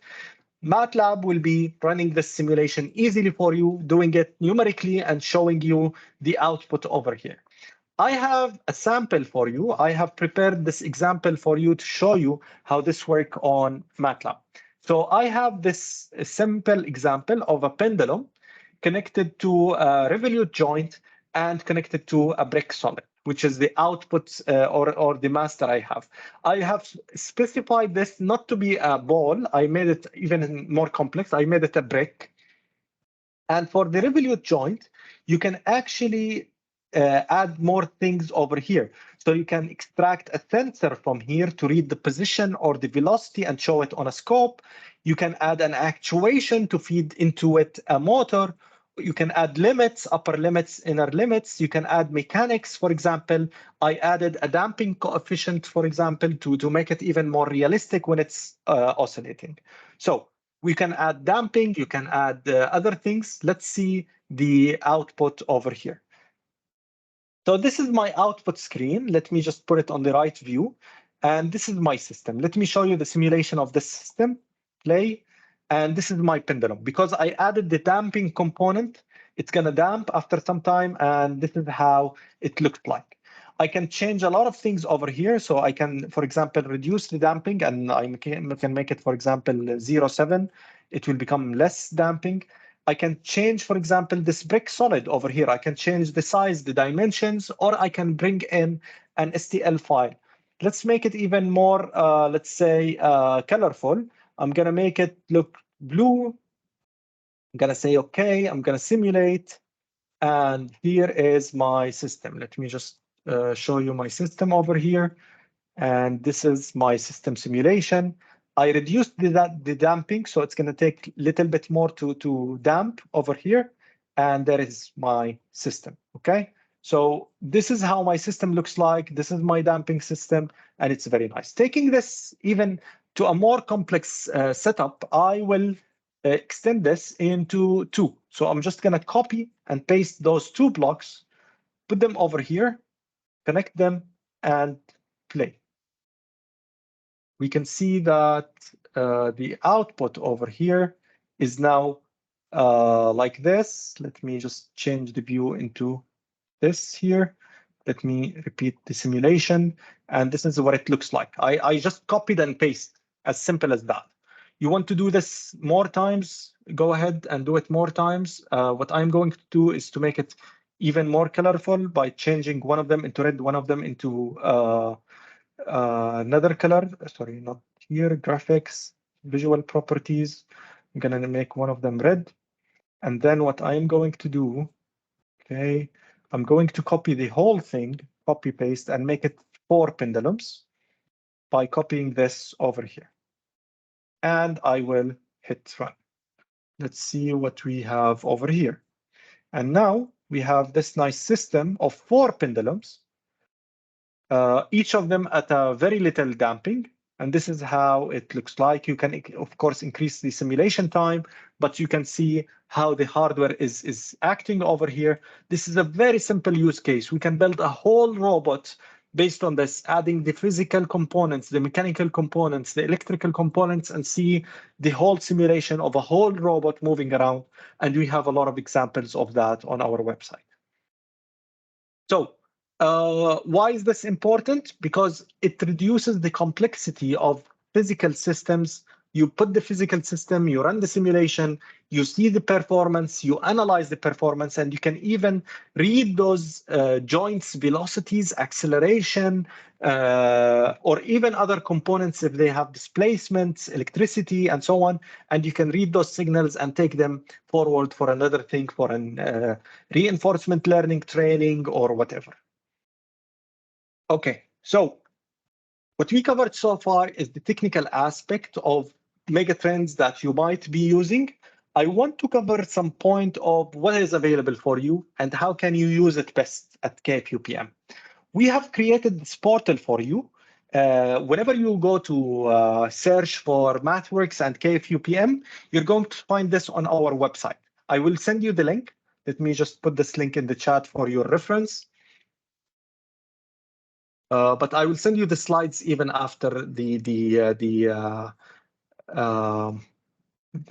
MATLAB will be running this simulation easily for you, doing it numerically and showing you the output over here. I have a sample for you. I have prepared this example for you to show you how this works on MATLAB. So I have this simple example of a pendulum connected to a revolute joint and connected to a brick solid, which is the output or the mass that I have. I have specified this not to be a ball. I made it even more complex. I made it a brick. And for the revolute joint, you can actually add more things over here. So you can extract a sensor from here to read the position or the velocity and show it on a scope. You can add an actuation to feed into it a motor. You can add limits, upper limits, inner limits. You can add mechanics, for example. I added a damping coefficient, for example, to make it even more realistic when it's oscillating. So we can add damping. You can add other things. Let's see the output over here. So this is my output screen. Let me just put it on the right view. And this is my system. Let me show you the simulation of this system. Play. And this is my pendulum. Because I added the damping component, it's going to damp after some time. And this is how it looked like. I can change a lot of things over here. So I can, for example, reduce the damping, and I can make it, for example, 0.7. It will become less damping. I can change, for example, this brick solid over here. I can change the size, the dimensions, or I can bring in an STL file. Let's make it even more, let's say, colorful. I'm going to make it look blue. I'm going to say, OK, I'm going to simulate. And here is my system. Let me just show you my system over here. And this is my system simulation. I reduced the damping, so it's going to take a little bit more to damp over here. And there is my system, OK? So this is how my system looks like. This is my damping system, and it's very nice. Taking this even to a more complex setup, I will extend this into 2. So I'm just going to copy and paste those 2 blocks, put them over here, connect them, and play. We can see that the output over here is now like this. Let me just change the view into this here. Let me repeat the simulation. And this is what it looks like. I just copied and pasted, as simple as that. You want to do this more times, go ahead and do it more times. What I'm going to do is to make it even more colorful by changing one of them into red, one of them into another color. Sorry, not here. Graphics, visual properties. I'm going to make one of them red. And then what I'm going to do, okay, I'm going to copy the whole thing, copy paste, and make it 4 pendulums by copying this over here. And I will hit run. Let's see what we have over here. And now we have this nice system of 4 pendulums, each of them at a very little damping. And this is how it looks like. You can, of course, increase the simulation time, but you can see how the hardware is acting over here. This is a very simple use case. We can build a whole robot based on this, adding the physical components, the mechanical components, the electrical components, and see the whole simulation of a whole robot moving around. And we have a lot of examples of that on our website. So why is this important? Because it reduces the complexity of physical systems. You put the physical system, you run the simulation, you see the performance, you analyze the performance, and you can even read those joints, velocities, acceleration, or even other components if they have displacements, electricity, and so on. And you can read those signals and take them forward for another thing, for an reinforcement learning training or whatever. Okay, so what we covered so far is the technical aspect of megatrends that you might be using. I want to cover some point of what is available for you and how can you use it best at KFUPM. We have created this portal for you. Whenever you go to search for MathWorks and KFUPM, you're going to find this on our website. I will send you the link. Let me just put this link in the chat for your reference. But I will send you the slides even after the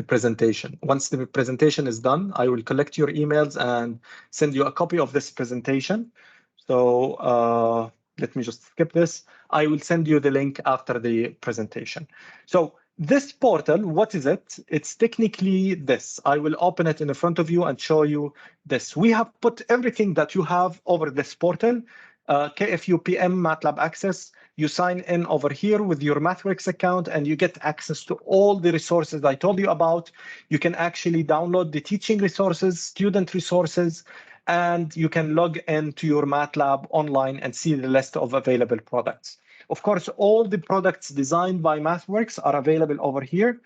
presentation. Once the presentation is done, I will collect your emails and send you a copy of this presentation. So let me just skip this. I will send you the link after the presentation. So this portal, what is it? It's technically this. I will open it in front of you and show you this. We have put everything that you have over this portal. KFUPM MATLAB access. You sign in over here with your MathWorks account and you get access to all the resources I told you about. You can actually download the teaching resources, student resources, and you can log into your MATLAB online and see the list of available products. Of course, all the products designed by MathWorks are available over here,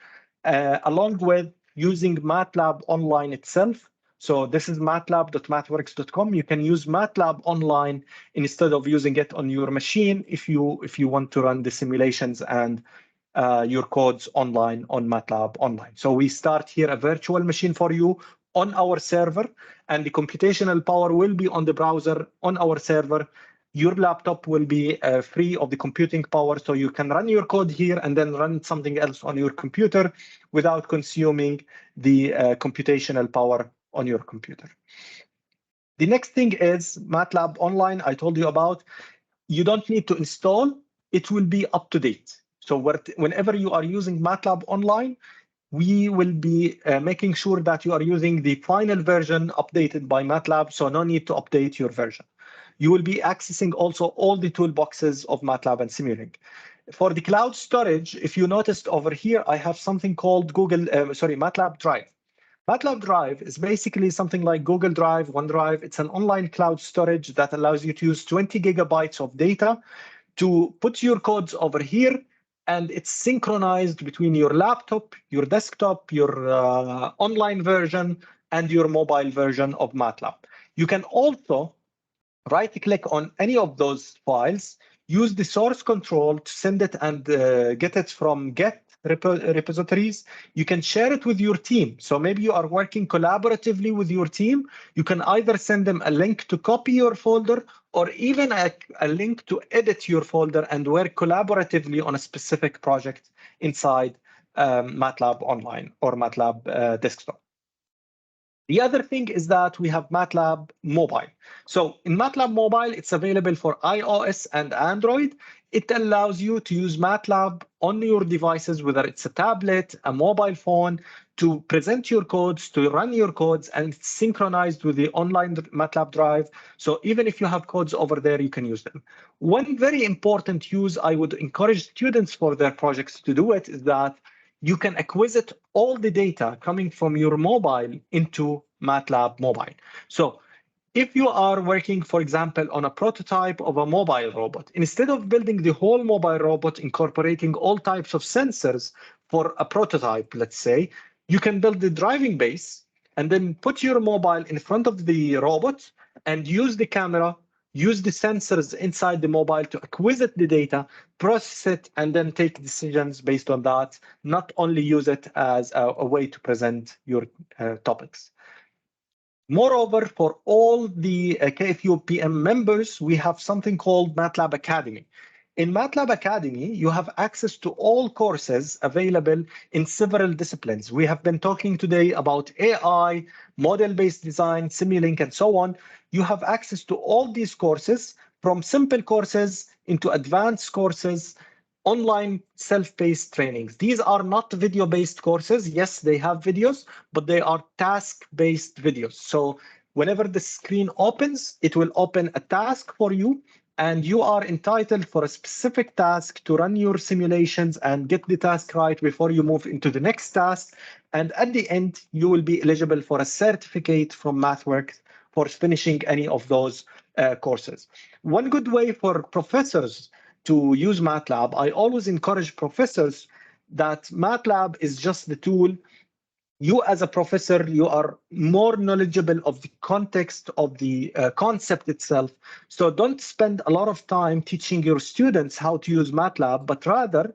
along with using MATLAB online itself. So this is matlab.mathworks.com. You can use MATLAB online instead of using it on your machine if you want to run the simulations and your codes online on MATLAB online. So we start here a virtual machine for you on our server, and the computational power will be on the browser on our server. Your laptop will be free of the computing power, so you can run your code here and then run something else on your computer without consuming the computational power on your computer. The next thing is MATLAB Online, I told you about. you don't need to install. It will be up to date. So whenever you are using MATLAB online, we will be making sure that you are using the final version updated by MATLAB, so no need to update your version. You will be accessing also all the toolboxes of MATLAB and Simulink. For the cloud storage, if you noticed over here, I have something called MATLAB Drive. MATLAB Drive is basically something like Google Drive, OneDrive. It's an online cloud storage that allows you to use 20 gigabytes of data to put your codes over here, and it's synchronized between your laptop, your desktop, your online version, and your mobile version of MATLAB. You can also right-click on any of those files, use the source control to send it and get it from Get repositories. You can share it with your team. So maybe you are working collaboratively with your team. You can either send them a link to copy your folder or even a link to edit your folder and work collaboratively on a specific project inside MATLAB Online or MATLAB Desktop. The other thing is that we have MATLAB Mobile. So in MATLAB Mobile, it's available for iOS and Android. It allows you to use MATLAB on your devices, whether it's a tablet, a mobile phone, to present your codes, to run your codes, and it's synchronized with the online MATLAB Drive. So even if you have codes over there, you can use them. One very important use I would encourage students for their projects to do it is that you can acquisite all the data coming from your mobile into MATLAB Mobile. So if you are working, for example, on a prototype of a mobile robot, instead of building the whole mobile robot, incorporating all types of sensors for a prototype, let's say, you can build the driving base and then put your mobile in front of the robot and use the camera, use the sensors inside the mobile to acquisite the data, process it, and then take decisions based on that, not only use it as a way to present your topics. Moreover, for all the KFUPM members, we have something called MATLAB Academy. In MATLAB Academy, you have access to all courses available in several disciplines. We have been talking today about AI, model-based design, Simulink, and so on. You have access to all these courses, from simple courses into advanced courses, online self-paced trainings. These are not video-based courses. Yes, they have videos, but they are task-based videos. So whenever the screen opens, it will open a task for you, and you are entitled for a specific task to run your simulations and get the task right before you move into the next task. And at the end, you will be eligible for a certificate from MathWorks for finishing any of those courses. One good way for professors to use MATLAB, I always encourage professors that MATLAB is just the tool. You as a professor, you are more knowledgeable of the context of the concept itself. So don't spend a lot of time teaching your students how to use MATLAB, but rather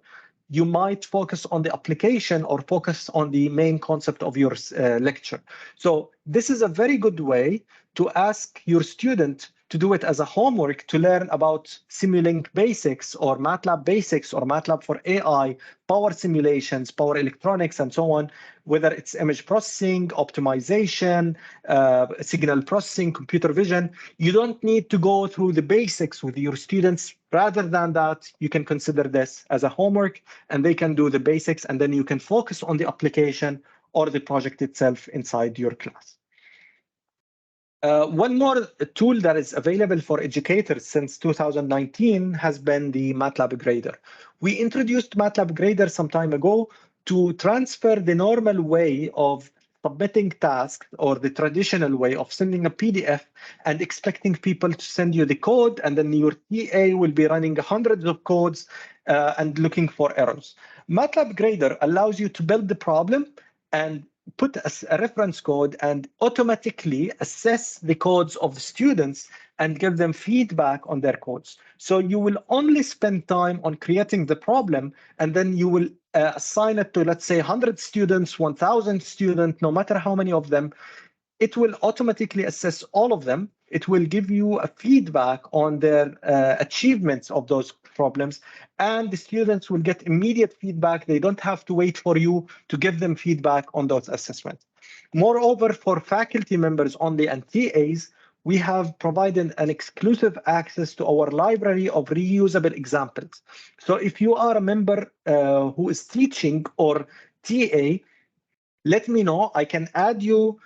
you might focus on the application or focus on the main concept of your lecture. So this is a very good way to ask your student to do it as a homework to learn about Simulink basics or MATLAB basics or MATLAB for AI, power simulations, power electronics, and so on, whether it's image processing, optimization, signal processing, computer vision. You don't need to go through the basics with your students. Rather than that, you can consider this as a homework and they can do the basics, and then you can focus on the application or the project itself inside your class. One more tool that is available for educators since 2019 has been the MATLAB Grader. We introduced MATLAB Grader some time ago to transfer the normal way of submitting tasks or the traditional way of sending a PDF and expecting people to send you the code, and then your TA will be running hundreds of codes and looking for errors. MATLAB Grader allows you to build the problem and put a reference code and automatically assess the codes of the students and give them feedback on their codes. So you will only spend time on creating the problem, and then you will assign it to, let's say, 100 students, 1,000 students, no matter how many of them. It will automatically assess all of them. It will give you a feedback on their achievements of those problems, and the students will get immediate feedback. They don't have to wait for you to give them feedback on those assessments. Moreover, for faculty members only and TAs, we have provided an exclusive access to our library of reusable examples. So if you are a member who is teaching or TA, let me know. I can add you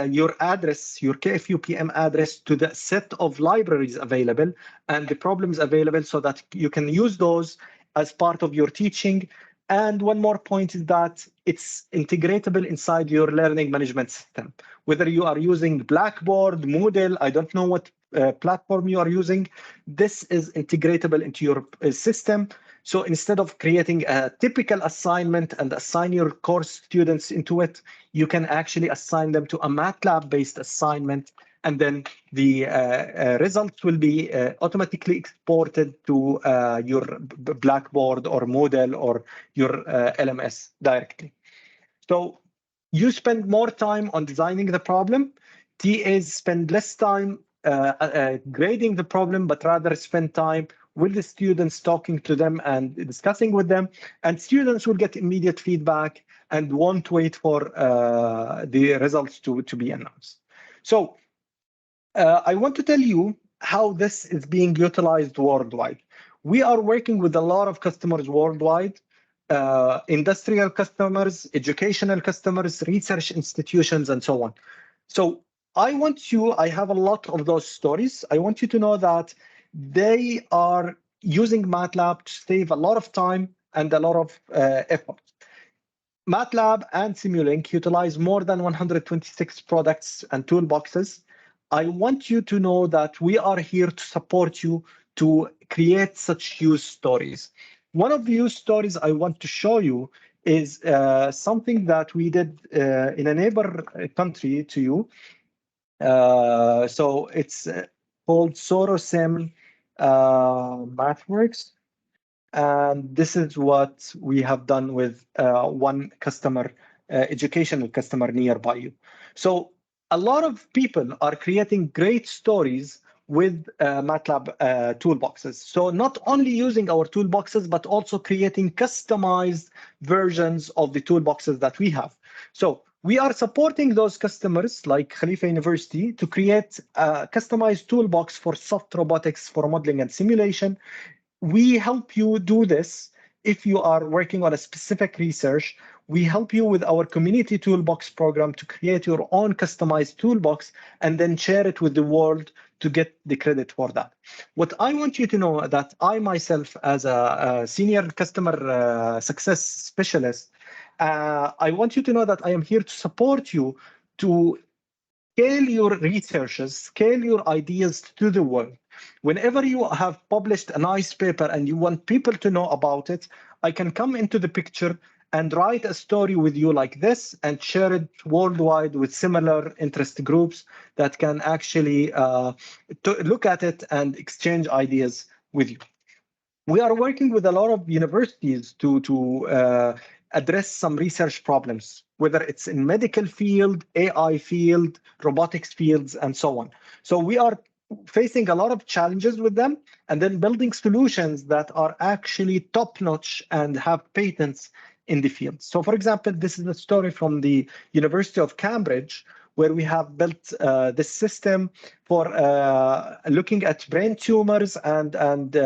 your address, your KFUPM address, to the set of libraries available and the problems available so that you can use those as part of your teaching. And one more point is that it's integratable inside your learning management system. Whether you are using Blackboard, Moodle, I don't know what platform you are using, this is integratable into your system. So instead of creating a typical assignment and assign your course students into it, you can actually assign them to a MATLAB-based assignment, and then the results will be automatically exported to your Blackboard or Moodle or your LMS directly. So you spend more time on designing the problem. TAs spend less time grading the problem, but rather spend time with the students, talking to them and discussing with them. And students will get immediate feedback and won't wait for the results to be announced. So I want to tell you how this is being utilized worldwide. We are working with a lot of customers worldwide, industrial customers, educational customers, research institutions, and so on. So I have a lot of those stories. I want you to know that they are using MATLAB to save a lot of time and a lot of effort. MATLAB and Simulink utilize more than 126 products and toolboxes. I want you to know that we are here to support you to create such use stories. One of the use stories I want to show you is something that we did in a neighbor country to you. So it's called SoroSim MathWorks. And this is what we have done with one customer, educational customer nearby you. So a lot of people are creating great stories with MATLAB toolboxes. So not only using our toolboxes, but also creating customized versions of the toolboxes that we have. So we are supporting those customers like Khalifa University to create a customized toolbox for soft robotics for modeling and simulation. We help you do this if you are working on a specific research. We help you with our community toolbox program to create your own customized toolbox and then share it with the world to get the credit for that. What I want you to know that I myself, as a senior customer success specialist, I want you to know that I am here to support you to scale your researches, scale your ideas to the world. Whenever you have published a nice paper and you want people to know about it, I can come into the picture and write a story with you like this and share it worldwide with similar interest groups that can actually look at it and exchange ideas with you. We are working with a lot of universities to address some research problems, whether it's in medical field, AI field, robotics fields, and so on. So we are facing a lot of challenges with them and then building solutions that are actually top-notch and have patents in the field. So for example, this is a story from the University of Cambridge, where we have built this system for looking at brain tumors and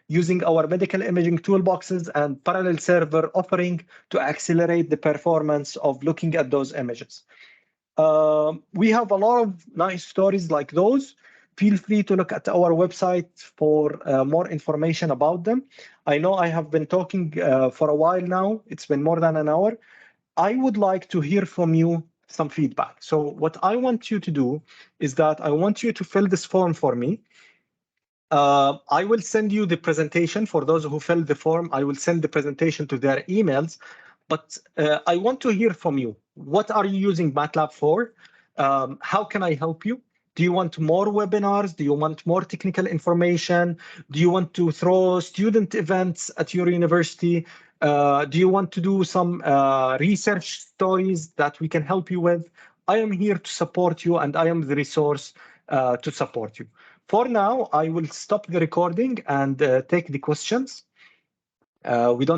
using our medical imaging toolboxes and parallel server offering to accelerate the performance of looking at those images. We have a lot of nice stories like those. Feel free to look at our website for more information about them. I know I have been talking for a while now. It's been more than an hour. I would like to hear from you some feedback. So what I want you to do is that I want you to fill this form for me. I will send you the presentation. For those who fill the form, I will send the presentation to their emails. But I want to hear from you. What are you using MATLAB for? How can I help you? Do you want more webinars? Do you want more technical information? Do you want to throw student events at your university? Do you want to do some research stories that we can help you with? I am here to support you, and I am the resource to support you. For now, I will stop the recording and take the questions. We don't